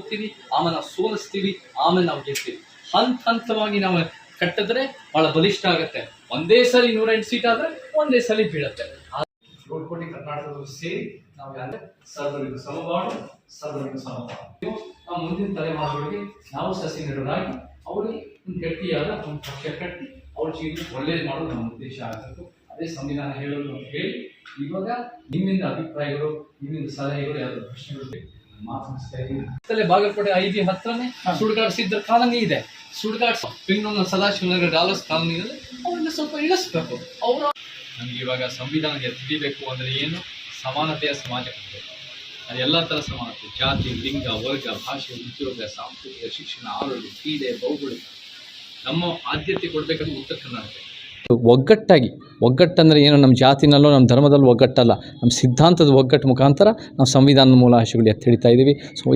ಹೋಗ್ತೀವಿ, ಆಮೇಲೆ ನಾವು ಸೋಲಿಸ್ತೀವಿ, ಆಮೇಲೆ ನಾವು ಗೆಲ್ತೀವಿ. ಹಂತವಾಗಿ ನಾವು ಕಟ್ಟಿದ್ರೆ ಬಹಳ ಬಲಿಷ್ಠ ಆಗುತ್ತೆ. ಒಂದೇ ಸಲ 108 ಸೀಟ್ ಆದ್ರೆ ಒಂದೇ ಸಲ ಬೀಳುತ್ತೆ. 7 ಕೋಟಿ ಕರ್ನಾಟಕದವರು ಸೇರಿ ನಾವು ಯಾರು ಸರ್ವರಿಗೂ ಸಮಬಾಳು, ಸರ್ವರಿಗೂ ಸಮಬಾಳು. ನಾವು ಮುಂದಿನ ತಲೆಮಾರುಗಳಿಗೆ ನಾವು ಸಸಿ ನೆಡೋರಾಗಿ ಅವರಿಗೆ ಒಂದು ಗಟ್ಟಿಯಾದ ಒಂದು ಪಕ್ಷ ಕಟ್ಟಿ ಅವ್ರ ಜೀವನ ಒಳ್ಳೇದು ಮಾಡೋದು ನಮ್ಮ ಉದ್ದೇಶ ಆಗಬೇಕು. ಅದೇ ಸಂವಿಧಾನ ಹೇಳೋದು ಅಂತ ಹೇಳಿ ಇವಾಗ ನಿಮ್ಮಿಂದ ಅಭಿಪ್ರಾಯಗಳು, ನಿಮ್ಮಿಂದ ಸಲಹೆಗಳು, ಯಾವ್ದು ಪ್ರಶ್ನೆಗಳು ಬೇಕು ಮಾತನಾಡ್ತಾ ಇದ್ದೀವಿ. ಬಾಗಲಕೋಟೆ ಐಬಿ ಹತ್ರನೇ ಸುಡ್ಗಾಡ್ ಸಿದ್ಧ ಕಾಲನಿ ಇದೆ. ಸುಡ್ಗಾಡ್ ಬೆಂಗಳೂರಿನ ಸದಾಶಿವನಗರ ಡಾಲರ್ಸ್ ಕಾಲನಿಯಲ್ಲಿ ಅವ್ರನ್ನ ಸ್ವಲ್ಪ ಇಳಿಸ್ಬೇಕು. ಅವರು ನಮ್ಗೆ ಇವಾಗ ಸಂವಿಧಾನ ತಿಳಿಬೇಕು ಅಂದ್ರೆ ಏನು, ಸಮಾನತೆಯ ಸಮಾಜ ಕಟ್ಟಬೇಕು. ಅದು ಎಲ್ಲ ಥರ ಸಮಾನತೆ, ಜಾತಿ, ಲಿಂಗ, ವರ್ಗ, ಭಾಷೆ, ಉದ್ಯೋಗ, ಸಾಂಸ್ಕೃತಿಕ, ಶಿಕ್ಷಣ, ಆರೋಗ್ಯ, ಕ್ರೀಡೆ, ಭೌಗೋಳಿಕ, ನಮ್ಮ ಆದ್ಯತೆ ಕೊಡಬೇಕಂದ್ರೆ ಉತ್ತರ ಕರ್ನಾಟಕ ಒಗ್ಗಟ್ಟಂದರೆ ಏನು, ನಮ್ಮ ಜಾತಿನಲ್ಲೋ ನಮ್ಮ ಧರ್ಮದಲ್ಲೂ ಒಗ್ಗಟ್ಟಲ್ಲ, ನಮ್ಮ ಸಿದ್ಧಾಂತದ ಒಗ್ಗಟ್ಟು ಮುಖಾಂತರ ನಾವು ಸಂವಿಧಾನದ ಮೂಲ ಆಶಯಗಳು ಎತ್ತಿ ಹಿಡಿತಾ ಇದ್ದೀವಿ. ಸೊ